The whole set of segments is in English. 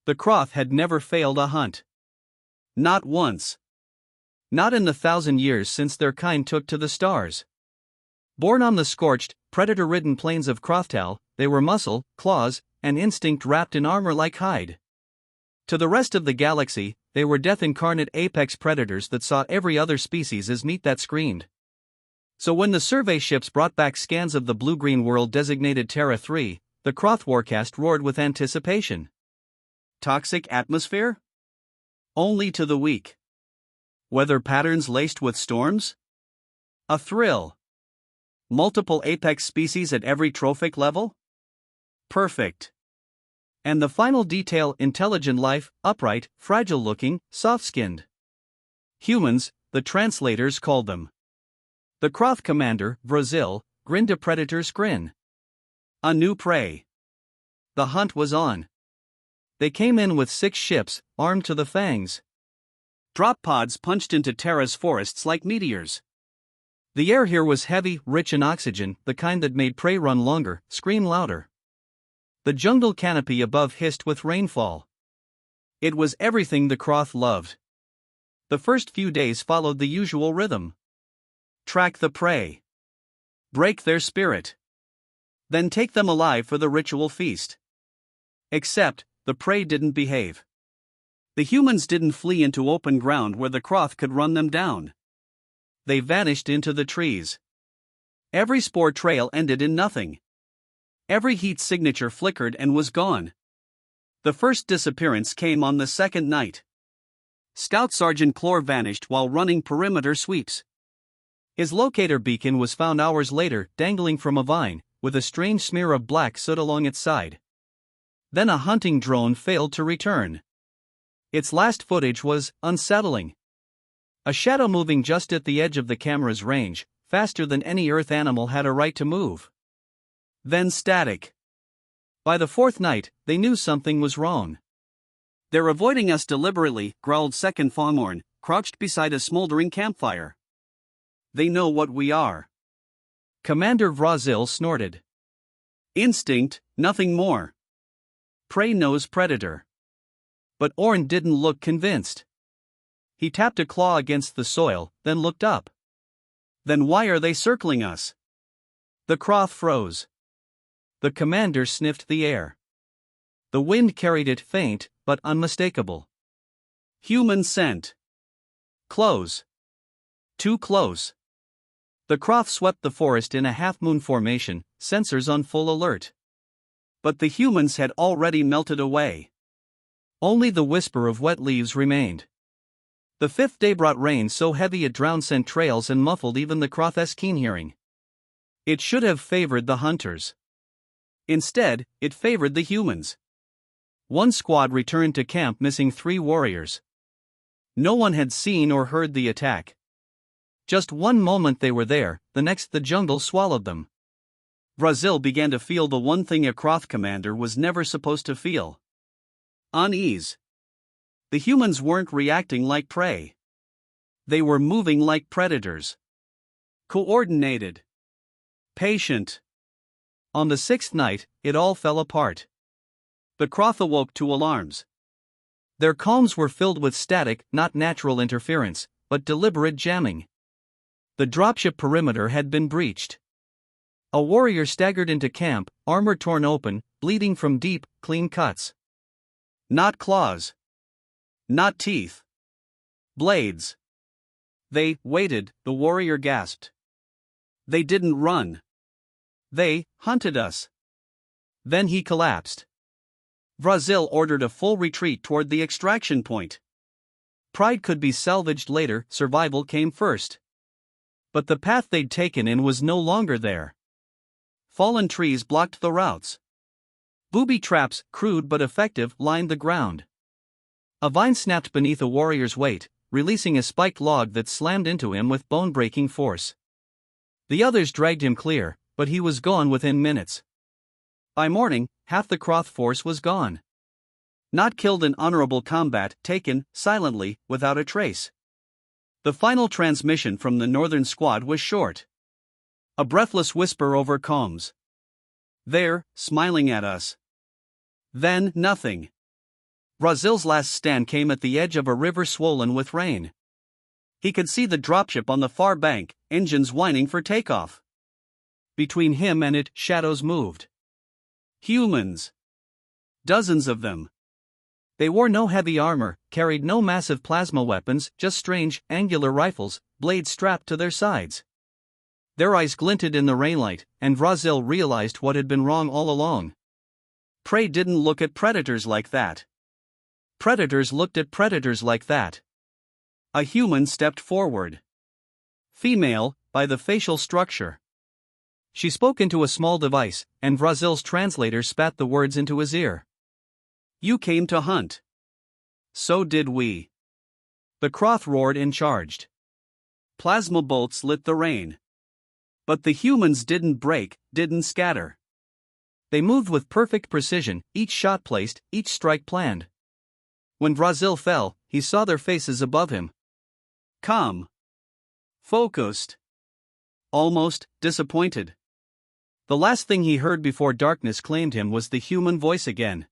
The Croth had never failed a hunt. Not once. Not in the 1,000 years since their kind took to the stars. Born on the scorched, predator-ridden plains of Crothtal, they were muscle, claws, and instinct wrapped in armor like hide. To the rest of the galaxy, they were death-incarnate apex predators that saw every other species as meat that screamed. So when the survey ships brought back scans of the blue-green world designated Terra 3, the Croth Warcast roared with anticipation. Toxic atmosphere? Only to the weak. Weather patterns laced with storms? A thrill. Multiple apex species at every trophic level? Perfect. And the final detail: intelligent life, upright, fragile-looking, soft-skinned. Humans, the translators called them. The Croth commander, Brazil, grinned a predator's grin. A new prey. The hunt was on. They came in with 6 ships, armed to the fangs. Drop pods punched into Terra's forests like meteors. The air here was heavy, rich in oxygen, the kind that made prey run longer, scream louder. The jungle canopy above hissed with rainfall. It was everything the Croth loved. The first few days followed the usual rhythm. Track the prey. Break their spirit. Then take them alive for the ritual feast. Except, the prey didn't behave. The humans didn't flee into open ground where the Croth could run them down. They vanished into the trees. Every spore trail ended in nothing. Every heat signature flickered and was gone. The first disappearance came on the second night. Scout Sergeant Clore vanished while running perimeter sweeps. His locator beacon was found hours later, dangling from a vine, with a strange smear of black soot along its side. Then a hunting drone failed to return. Its last footage was unsettling. A shadow moving just at the edge of the camera's range, faster than any Earth animal had a right to move. Then static. By the 4th night, they knew something was wrong. "They're avoiding us deliberately," growled Second Fomorn, crouched beside a smoldering campfire. "They know what we are." Commander Brazil snorted. "Instinct, nothing more. Prey knows predator." But Orn didn't look convinced. He tapped a claw against the soil, then looked up. "Then why are they circling us?" The Croth froze. The commander sniffed the air. The wind carried it, faint, but unmistakable. Human scent. Close. Too close. The Croth swept the forest in a half-moon formation, sensors on full alert. But the humans had already melted away. Only the whisper of wet leaves remained. The 5th day brought rain so heavy it drowned scent trails and muffled even the Croth's keen hearing. It should have favored the hunters. Instead, it favored the humans. One squad returned to camp missing 3 warriors. No one had seen or heard the attack. Just one moment they were there, the next the jungle swallowed them. Brazil began to feel the one thing a Croth commander was never supposed to feel. Unease. The humans weren't reacting like prey. They were moving like predators. Coordinated. Patient. On the 6th night, it all fell apart. The Croth awoke to alarms. Their calms were filled with static, not natural interference, but deliberate jamming. The dropship perimeter had been breached. A warrior staggered into camp, armor torn open, bleeding from deep, clean cuts. Not claws. Not teeth. Blades. "They waited," the warrior gasped. "They didn't run. They hunted us." Then he collapsed. Brazil ordered a full retreat toward the extraction point. Pride could be salvaged later, survival came first. But the path they'd taken in was no longer there. Fallen trees blocked the routes. Booby traps, crude but effective, lined the ground. A vine snapped beneath a warrior's weight, releasing a spiked log that slammed into him with bone-breaking force. The others dragged him clear, but he was gone within minutes. By morning, half the Croth force was gone. Not killed in honorable combat, taken, silently, without a trace. The final transmission from the northern squad was short. A breathless whisper over comms. "There, smiling at us." Then nothing. Razil's last stand came at the edge of a river swollen with rain. He could see the dropship on the far bank, engines whining for takeoff. Between him and it, shadows moved. Humans. Dozens of them. They wore no heavy armor, carried no massive plasma weapons, just strange, angular rifles, blades strapped to their sides. Their eyes glinted in the rainlight, and Razil realized what had been wrong all along. Prey didn't look at predators like that. Predators looked at predators like that. A human stepped forward. Female, by the facial structure. She spoke into a small device, and Razil's translator spat the words into his ear. You came to hunt. So did we. The Kroth roared and charged. Plasma bolts lit the rain. But the humans didn't break, didn't scatter. They moved with perfect precision, each shot placed, each strike planned. When Razil fell, he saw their faces above him. Calm. Focused. Almost disappointed. The last thing he heard before darkness claimed him was the human voice again.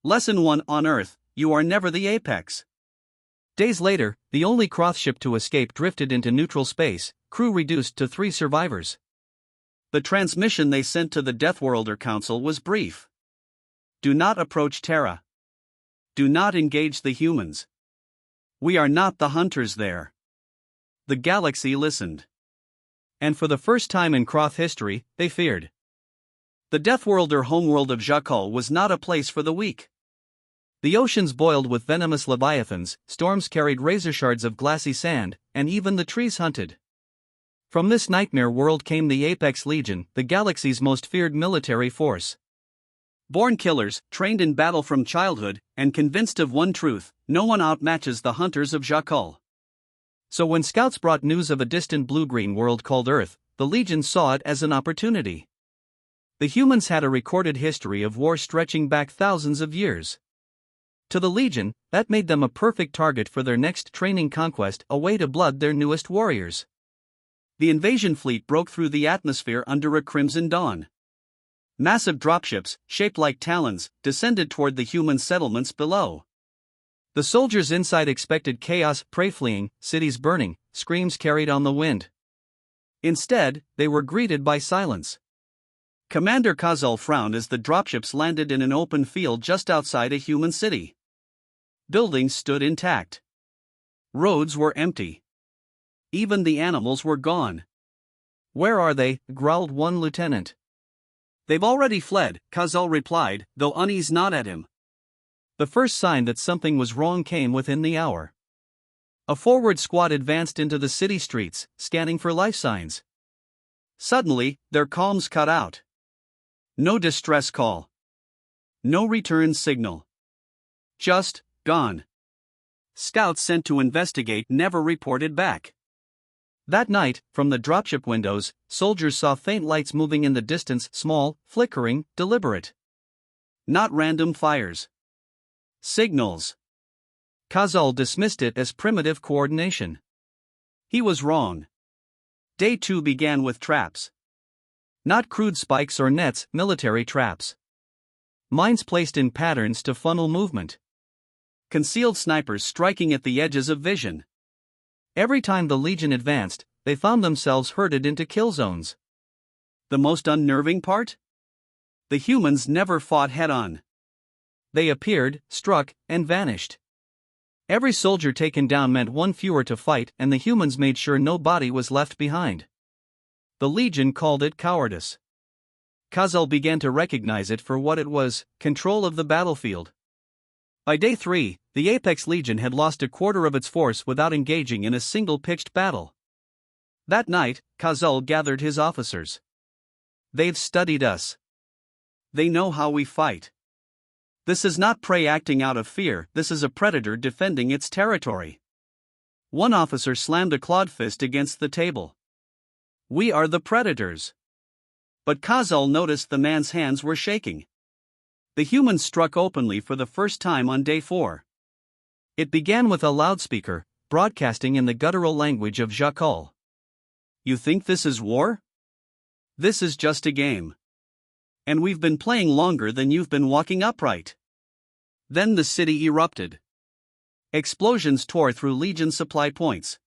Lesson 1 on Earth, you are never the apex. Days later, the only Kroth ship to escape drifted into neutral space, crew reduced to 3 survivors. The transmission they sent to the Deathworlder Council was brief. Do not approach Terra. Do not engage the humans. We are not the hunters there. The galaxy listened. And for the first time in Kroth history, they feared. The Deathworlder homeworld of Jakul was not a place for the weak. The oceans boiled with venomous leviathans, storms carried razor shards of glassy sand, and even the trees hunted. From this nightmare world came the Apex Legion, the galaxy's most feared military force. Born killers, trained in battle from childhood, and convinced of one truth: no one outmatches the hunters of Jakul. So when scouts brought news of a distant blue-green world called Earth, the Legion saw it as an opportunity. The humans had a recorded history of war stretching back thousands of years. To the Legion, that made them a perfect target for their next training conquest, a way to blood their newest warriors. The invasion fleet broke through the atmosphere under a crimson dawn. Massive dropships, shaped like talons, descended toward the human settlements below. The soldiers inside expected chaos, prey fleeing, cities burning, screams carried on the wind. Instead, they were greeted by silence. Commander Kazal frowned as the dropships landed in an open field just outside a human city. Buildings stood intact. Roads were empty. Even the animals were gone. Where are they? Growled one lieutenant. They've already fled, Kazal replied, though uneasy not at him. The first sign that something was wrong came within the hour. A forward squad advanced into the city streets, scanning for life signs. Suddenly, their comms cut out. No distress call. No return signal. Just, gone. Scouts sent to investigate never reported back. That night, from the dropship windows, soldiers saw faint lights moving in the distance, small, flickering, deliberate. Not random fires. Signals. Kazal dismissed it as primitive coordination. He was wrong. Day 2 began with traps. Not crude spikes or nets, military traps. Mines placed in patterns to funnel movement. Concealed snipers striking at the edges of vision. Every time the Legion advanced, they found themselves herded into kill zones. The most unnerving part? The humans never fought head-on. They appeared, struck, and vanished. Every soldier taken down meant one fewer to fight, and the humans made sure no body was left behind. The Legion called it cowardice. Kazal began to recognize it for what it was: control of the battlefield. By day 3, the Apex Legion had lost a quarter of its force without engaging in a single pitched battle. That night, Kazal gathered his officers. They've studied us. They know how we fight. This is not prey acting out of fear, this is a predator defending its territory. One officer slammed a clawed fist against the table. We are the predators. But Kazal noticed the man's hands were shaking. The humans struck openly for the first time on day 4. It began with a loudspeaker, broadcasting in the guttural language of Jakul. You think this is war? This is just a game. And we've been playing longer than you've been walking upright. Then the city erupted. Explosions tore through Legion supply points.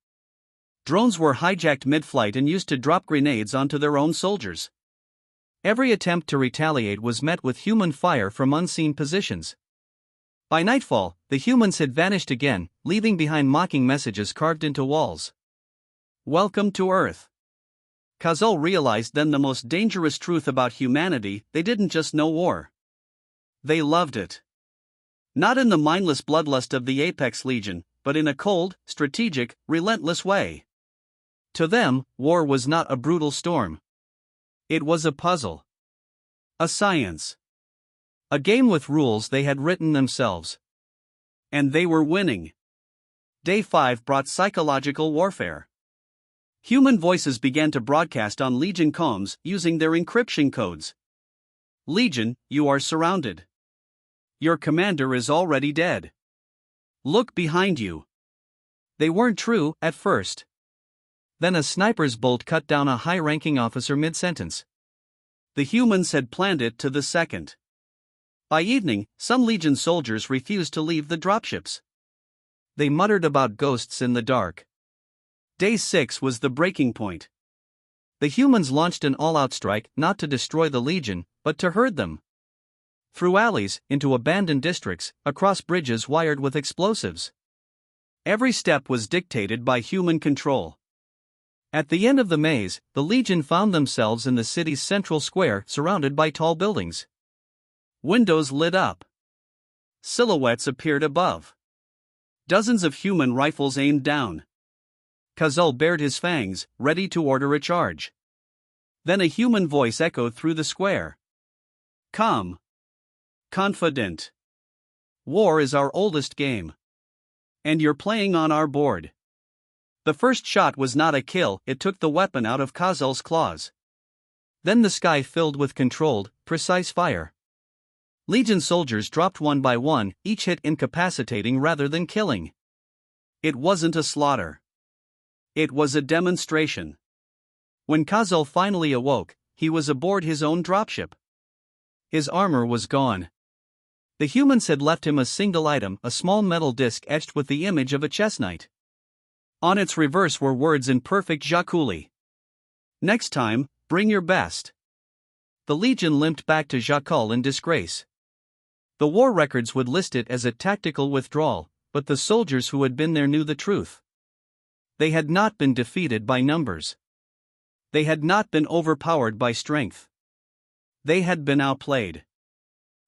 Drones were hijacked mid-flight and used to drop grenades onto their own soldiers. Every attempt to retaliate was met with human fire from unseen positions. By nightfall, the humans had vanished again, leaving behind mocking messages carved into walls. "Welcome to Earth." Kazul realized then the most dangerous truth about humanity: they didn't just know war. They loved it. Not in the mindless bloodlust of the Apex Legion, but in a cold, strategic, relentless way. To them, war was not a brutal storm. It was a puzzle. A science. A game with rules they had written themselves. And they were winning. Day 5 brought psychological warfare. Human voices began to broadcast on Legion comms using their encryption codes. "Legion, you are surrounded. Your commander is already dead. Look behind you." They weren't true at first. Then a sniper's bolt cut down a high-ranking officer mid-sentence. The humans had planned it to the second. By evening, some Legion soldiers refused to leave the dropships. They muttered about ghosts in the dark. Day 6 was the breaking point. The humans launched an all-out strike, not to destroy the Legion, but to herd them. Through alleys, into abandoned districts, across bridges wired with explosives. Every step was dictated by human control. At the end of the maze, the Legion found themselves in the city's central square, surrounded by tall buildings. Windows lit up. Silhouettes appeared above. Dozens of human rifles aimed down. Kazul bared his fangs, ready to order a charge. Then a human voice echoed through the square. "Calm. Confident. War is our oldest game. And you're playing on our board." The first shot was not a kill, it took the weapon out of Kazul's claws. Then the sky filled with controlled, precise fire. Legion soldiers dropped one by one, each hit incapacitating rather than killing. It wasn't a slaughter. It was a demonstration. When Kazul finally awoke, he was aboard his own dropship. His armor was gone. The humans had left him a single item, a small metal disc etched with the image of a chess knight. On its reverse were words in perfect Jakuli. "Next time, bring your best." The Legion limped back to Jakul in disgrace. The war records would list it as a tactical withdrawal, but the soldiers who had been there knew the truth. They had not been defeated by numbers. They had not been overpowered by strength. They had been outplayed.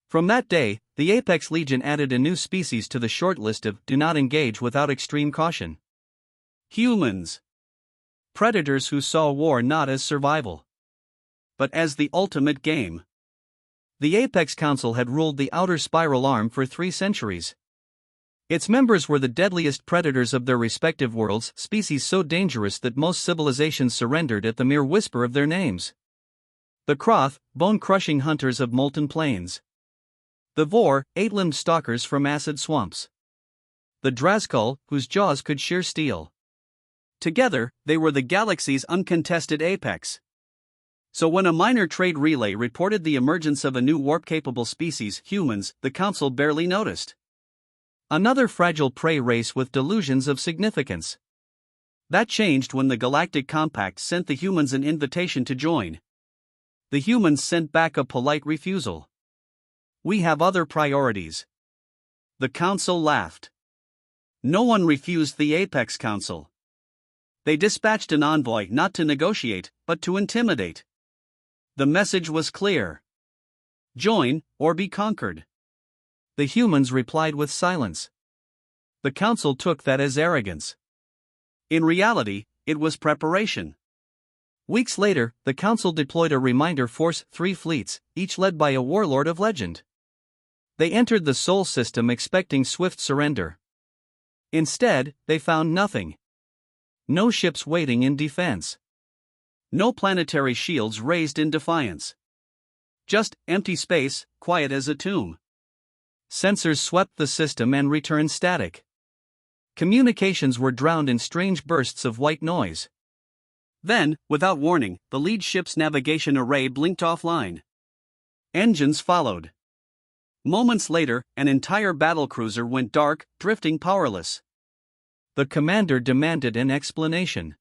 From that day, the Apex Legion added a new species to the short list of "do not engage without extreme caution." Humans. Predators who saw war not as survival, but as the ultimate game. The Apex Council had ruled the outer spiral arm for 3 centuries. Its members were the deadliest predators of their respective worlds, species so dangerous that most civilizations surrendered at the mere whisper of their names. The Kroth, bone-crushing hunters of molten plains. The Vor, 8-limbed stalkers from acid swamps. The Drazkul, whose jaws could shear steel. Together, they were the galaxy's uncontested apex. So when a minor trade relay reported the emergence of a new warp-capable species, humans, the Council barely noticed. Another fragile prey race with delusions of significance. That changed when the Galactic Compact sent the humans an invitation to join. The humans sent back a polite refusal. "We have other priorities." The Council laughed. No one refused the Apex Council. They dispatched an envoy not to negotiate, but to intimidate. The message was clear. Join, or be conquered. The humans replied with silence. The Council took that as arrogance. In reality, it was preparation. Weeks later, the Council deployed a reminder force, 3 fleets, each led by a warlord of legend. They entered the Sol system expecting swift surrender. Instead, they found nothing. No ships waiting in defense. No planetary shields raised in defiance. Just empty space, quiet as a tomb. Sensors swept the system and returned static. Communications were drowned in strange bursts of white noise. Then, without warning, the lead ship's navigation array blinked offline. Engines followed. Moments later, an entire battlecruiser went dark, drifting powerless. The commander demanded an explanation.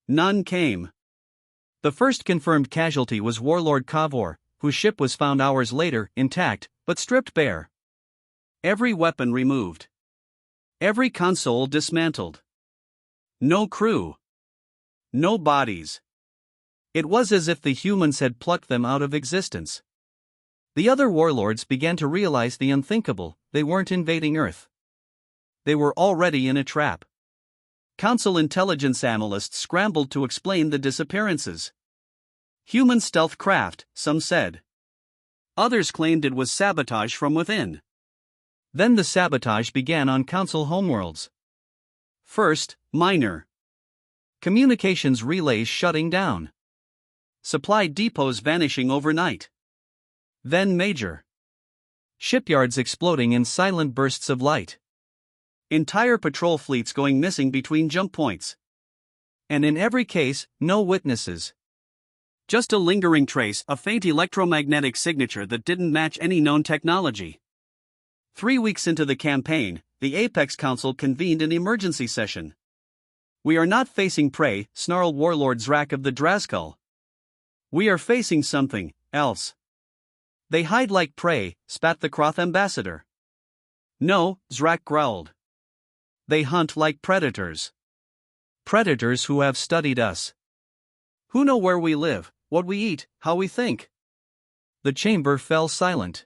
None came. The first confirmed casualty was Warlord Kavor, whose ship was found hours later, intact, but stripped bare. Every weapon removed. Every console dismantled. No crew. No bodies. It was as if the humans had plucked them out of existence. The other warlords began to realize the unthinkable: they weren't invading Earth. They were already in a trap. Council intelligence analysts scrambled to explain the disappearances. Human stealth craft, some said. Others claimed it was sabotage from within. Then the sabotage began on Council homeworlds. First, minor. Communications relays shutting down. Supply depots vanishing overnight. Then major. Shipyards exploding in silent bursts of light. Entire patrol fleets going missing between jump points. And in every case, no witnesses. Just a lingering trace, a faint electromagnetic signature that didn't match any known technology. 3 weeks into the campaign, the Apex Council convened an emergency session. "We are not facing prey," snarled Warlord Zrak of the Drazkul. "We are facing something else." "They hide like prey," spat the Kroth ambassador. "No," Zrak growled. "They hunt like predators. Predators who have studied us. Who know where we live, what we eat, how we think." The chamber fell silent.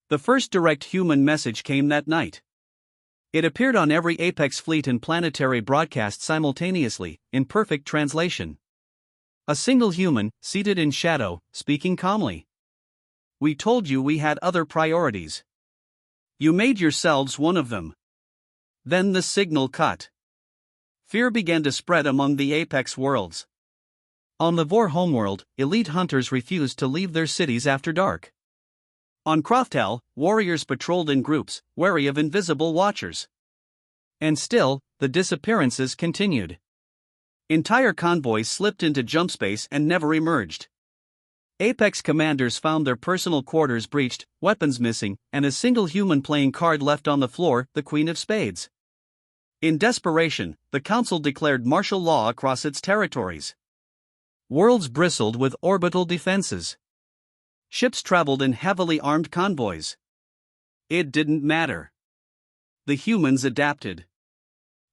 The first direct human message came that night. It appeared on every Apex fleet and planetary broadcast simultaneously, in perfect translation. A single human, seated in shadow, speaking calmly. "We told you we had other priorities. You made yourselves one of them." Then the signal cut. Fear began to spread among the Apex worlds. On the Vor homeworld, elite hunters refused to leave their cities after dark. On Croftel, warriors patrolled in groups, wary of invisible watchers. And still, the disappearances continued. Entire convoys slipped into jump space and never emerged. Apex commanders found their personal quarters breached, weapons missing, and a single human playing card left on the floor, the Queen of Spades. In desperation, the Council declared martial law across its territories. Worlds bristled with orbital defenses. Ships traveled in heavily armed convoys. It didn't matter. The humans adapted.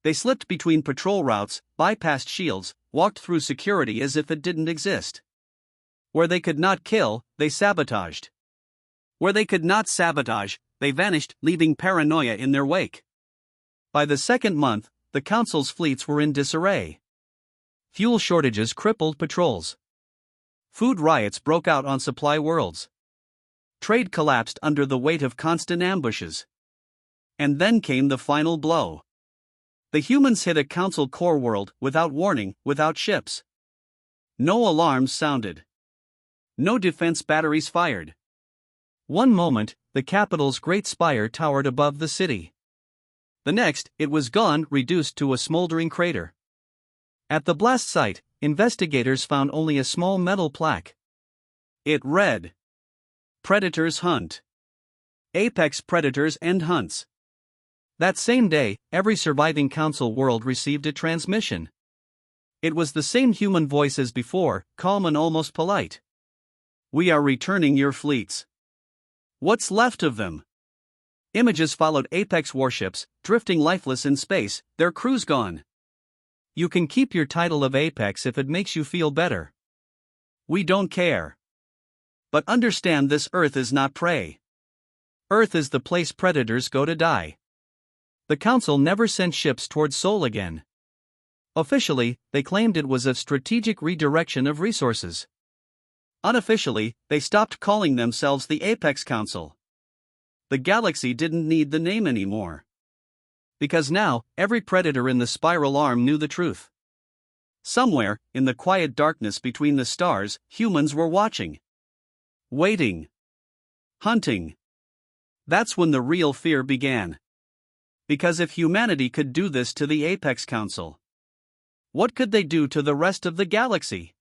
They slipped between patrol routes, bypassed shields, walked through security as if it didn't exist. Where they could not kill, they sabotaged. Where they could not sabotage, they vanished, leaving paranoia in their wake. By the second month, the Council's fleets were in disarray. Fuel shortages crippled patrols. Food riots broke out on supply worlds. Trade collapsed under the weight of constant ambushes. And then came the final blow. The humans hit a Council core world, without warning, without ships. No alarms sounded. No defense batteries fired. One moment, the capital's great spire towered above the city. The next, it was gone, reduced to a smoldering crater. At the blast site, investigators found only a small metal plaque. It read, "Predators hunt. Apex predators end hunts." That same day, every surviving Council world received a transmission. It was the same human voice as before, calm and almost polite. "We are returning your fleets. What's left of them?" Images followed Apex warships, drifting lifeless in space, their crews gone. "You can keep your title of Apex if it makes you feel better. We don't care. But understand this: Earth is not prey. Earth is the place predators go to die." The Council never sent ships towards Sol again. Officially, they claimed it was a strategic redirection of resources. Unofficially, they stopped calling themselves the Apex Council. The galaxy didn't need the name anymore. Because now, every predator in the spiral arm knew the truth. Somewhere, in the quiet darkness between the stars, humans were watching. Waiting. Hunting. That's when the real fear began. Because if humanity could do this to the Apex Council, what could they do to the rest of the galaxy?